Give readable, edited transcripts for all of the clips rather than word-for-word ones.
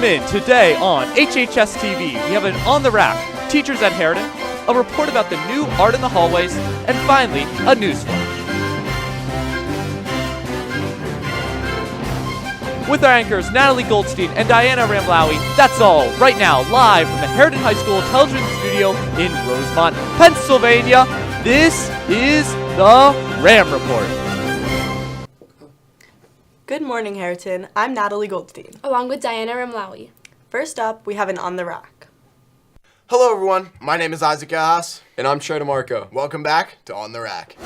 Welcome in today on HHS-TV. We have an On the Rack, Teachers at Harriton, a report about the new art in the hallways, and finally, a news flash. With our anchors Natalie Goldstein and Diana Ramlawi, that's all right now, live from the Harriton High School television studio in Rosemont, Pennsylvania. This is the RAM Report. Good morning, Harriton. I'm Natalie Goldstein. Along with Diana Ramlawi. First up, we have an On the Rack. Hello, everyone. My name is Isaac Ahas. And I'm Trey DeMarco. Welcome back to On the Rack.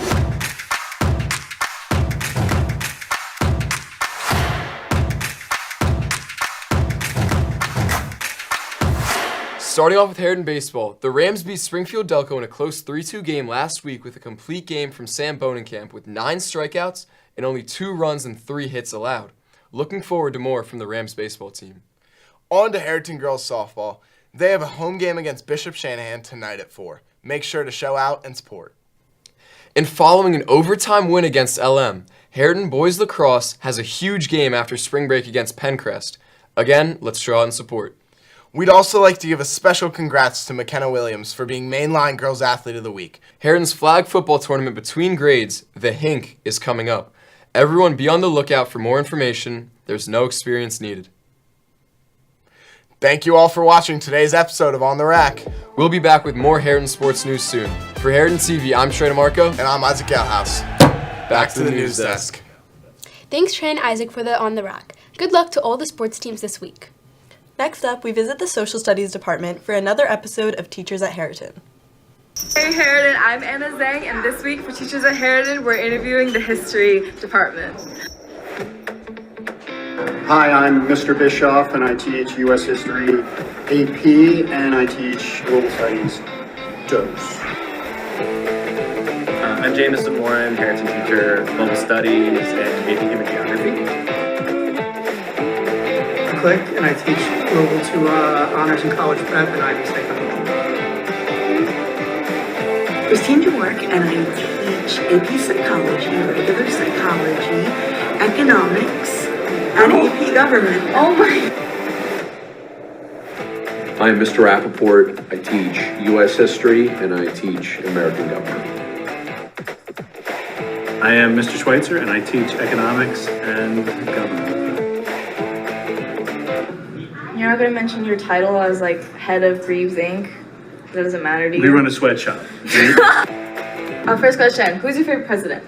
Starting off with Harriton baseball, the Rams beat Springfield Delco in a close 3-2 game last week with a complete game from Sam Bonenkamp with 9 strikeouts and only 2 runs and 3 hits allowed. Looking forward to more from the Rams baseball team. On to Harriton girls softball. They have a home game against Bishop Shanahan tonight at 4. Make sure to show out and support. And following an overtime win against LM, Harriton boys lacrosse has a huge game after spring break against Pencrest. Again, let's show out and support. We'd also like to give a special congrats to McKenna Williams for being Mainline Girls Athlete of the Week. Harriton's flag football tournament between grades, the HINK, is coming up. Everyone be on the lookout for more information. There's no experience needed. Thank you all for watching today's episode of On the Rack. We'll be back with more Harriton sports news soon. For HarritonTV, I'm Trey DeMarco. And I'm Isaac Outhouse. Back to the news desk. Thanks, Trey and Isaac, for the On the Rack. Good luck to all the sports teams this week. Next up, we visit the Social Studies Department for another episode of Teachers at Harriton. Hey Harriton, I'm Anna Zhang, and this week for Teachers at Harriton, we're interviewing the History Department. Hi, I'm Mr. Bischoff, and I teach U.S. History AP, and I teach Global Studies DOS. I'm Jameson Warren, Harriton teacher, Global Studies, and AP Human Geography. Click, and I teach Global to Honors in College Prep and IB Psychology. Christine DeWork, and I teach AP Psychology, regular psychology, economics, and AP Government. Oh my! I'm Mr. Rappaport. I teach U.S. History, and I teach American Government. I am Mr. Schweitzer, and I teach Economics and Government. You're not going to mention your title as like head of Greaves Inc. That doesn't matter to you. We run a sweatshop. First question, who's your favorite president?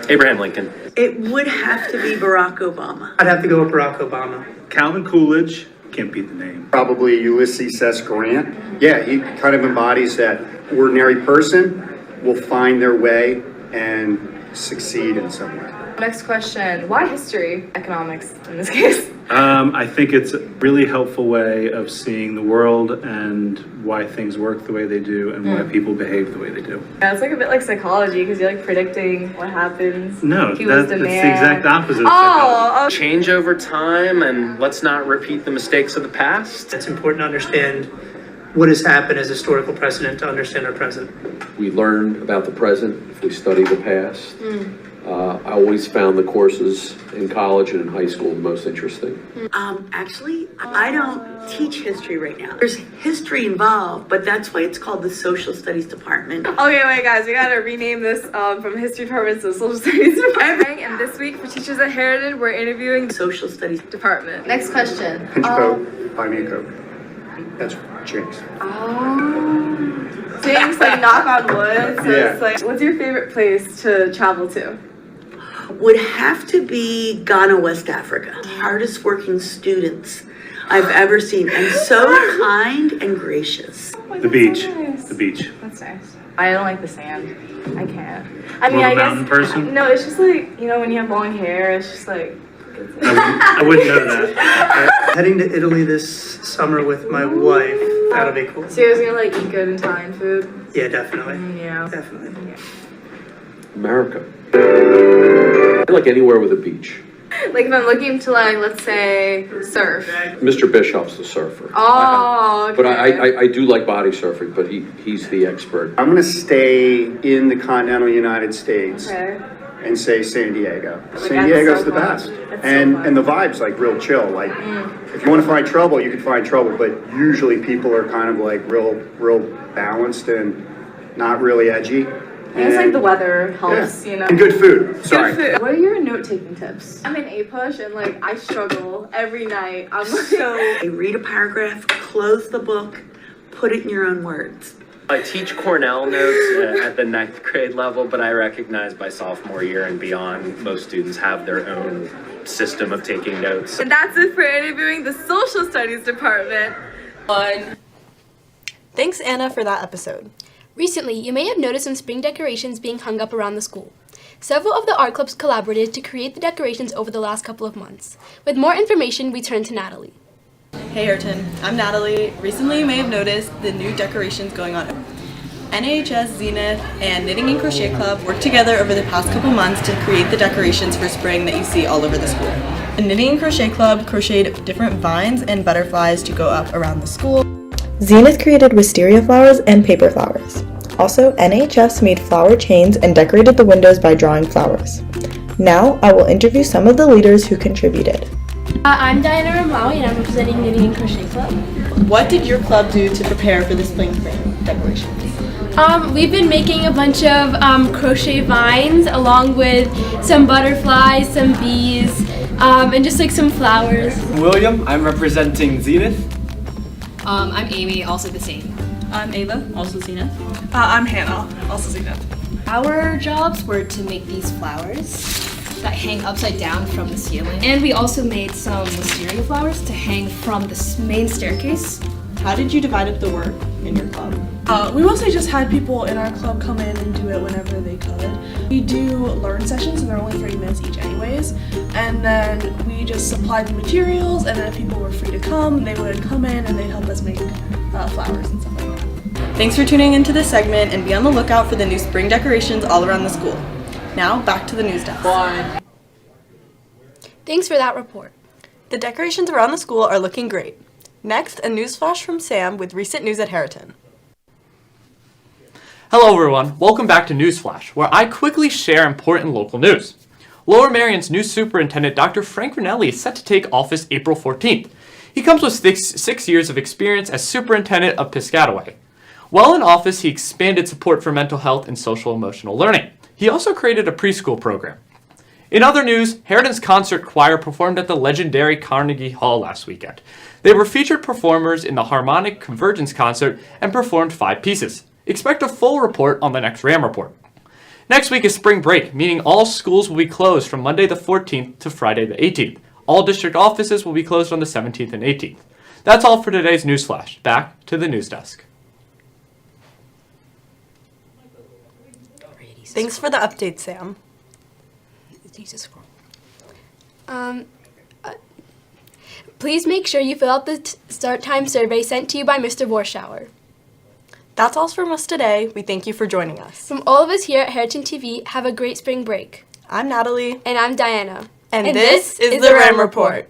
Abraham Lincoln. It would have to be Barack Obama. I'd have to go with Barack Obama. Calvin Coolidge, can't beat the name. Probably Ulysses S. Grant. Yeah, he kind of embodies that ordinary person will find their way and succeed in some way. Next question, why history? Economics in this case. I think it's a really helpful way of seeing the world and why things work the way they do and why people behave the way they do. Yeah, it's like a bit like psychology because you're like predicting what happens. No, that's the exact opposite of psychology. Change over time, and let's not repeat the mistakes of the past. It's important to understand what has happened as historical precedent to understand our present. We learn about the present if we study the past. I always found the courses in college and in high school the most interesting. Actually, I don't teach history right now. There's history involved, but that's why it's called the Social Studies Department. Okay, wait guys, we gotta rename this from History Department to Social Studies Department. And this week for Teachers at Harriton, we're interviewing the Social Studies Department. Next question. Pinch Coke, buy me a Coke. That's Jinx. Jinx, like knock on wood. So Yeah. it's like, what's your favorite place to travel to? Would have to be Ghana, West Africa. Hardest working students I've ever seen, and so kind and gracious. The beach. So nice. The beach. That's nice. I don't like the sand. I can't. I mean, More I of a guess. mountain person? No, it's just like, you know, when you have long hair, it's just like. I wouldn't know that. Heading to Italy this summer with my wife. That'll be cool. So you're just gonna like eat good Italian food? Yeah, definitely. Yeah. Definitely. Yeah. America. I like anywhere with a beach. Like if I'm looking to like, let's say, surf. Mr. Bischoff's the surfer. Oh, okay. But I do like body surfing, but he's the expert. I'm going to stay in the continental United States. Okay. and say San Diego. Oh my San God, Diego's so the fun. best. That's And so fun. and the vibe's like real chill. Like if you want to find trouble, you can find trouble, but usually people are kind of like real balanced and not really edgy. I guess like the weather helps, you know. And good food. Sorry. Good food. What are your note-taking tips? I'm in A-Push and like I struggle every night. I'm like, so Read a paragraph, close the book, put it in your own words. I teach Cornell notes at the 9th grade level, but I recognize by sophomore year and beyond, most students have their own system of taking notes. And that's it for interviewing the social studies department. Thanks, Anna, for that episode. Recently, you may have noticed some spring decorations being hung up around the school. Several of the art clubs collaborated to create the decorations over the last couple of months. With more information, we turn to Natalie. Hey Harriton, I'm Natalie. Recently you may have noticed the new decorations going on. NHS Zenith and Knitting and Crochet Club worked together over the past couple months to create the decorations for spring that you see all over the school. The Knitting and Crochet Club crocheted different vines and butterflies to go up around the school. Zenith created wisteria flowers and paper flowers. Also, NHS made flower chains and decorated the windows by drawing flowers. Now, I will interview some of the leaders who contributed. I'm Diana Ramlawi and I'm representing Knitting and Crochet Club. What did your club do to prepare for the spring decorations? We've been making a bunch of crochet vines along with some butterflies, some bees, and just like some flowers. William, I'm representing Zenith. I'm Amy, also the same. I'm Ava, also Zenith. I'm Hannah, also Zenith. Our jobs were to make these flowers that hang upside down from the ceiling. And we also made some wisteria flowers to hang from the main staircase. How did you divide up the work in your club? We mostly just had people in our club come in and do it whenever they could. We do learn sessions and they're only 30 minutes each anyways. And then we just supplied the materials, and then if people were free to come, they would come in and they'd help us make flowers and stuff like that. Thanks for tuning into this segment, and be on the lookout for the new spring decorations all around the school. Now, back to the news desk. Thanks for that report. The decorations around the school are looking great. Next, a news flash from Sam with recent news at Harriton. Hello everyone, welcome back to Newsflash, where I quickly share important local news. Lower Merion's new superintendent, Dr. Frank Ranelli, is set to take office April 14th. He comes with 6 years of experience as superintendent of Piscataway. While in office, he expanded support for mental health and social emotional learning. He also created a preschool program. In other news, Harriton's concert choir performed at the legendary Carnegie Hall last weekend. They were featured performers in the Harmonic Convergence concert and performed 5 pieces. Expect a full report on the next RAM Report. Next week is spring break, meaning all schools will be closed from Monday the 14th to Friday the 18th. All district offices will be closed on the 17th and 18th. That's all for today's news flash. Back to the news desk. Thanks for the update, Sam. Please make sure you fill out the start time survey sent to you by Mr. Warschauer. That's all from us today. We thank you for joining us. From all of us here at HarritonTV, have a great spring break. I'm Natalie. And I'm Diana. And this is the RAM Report.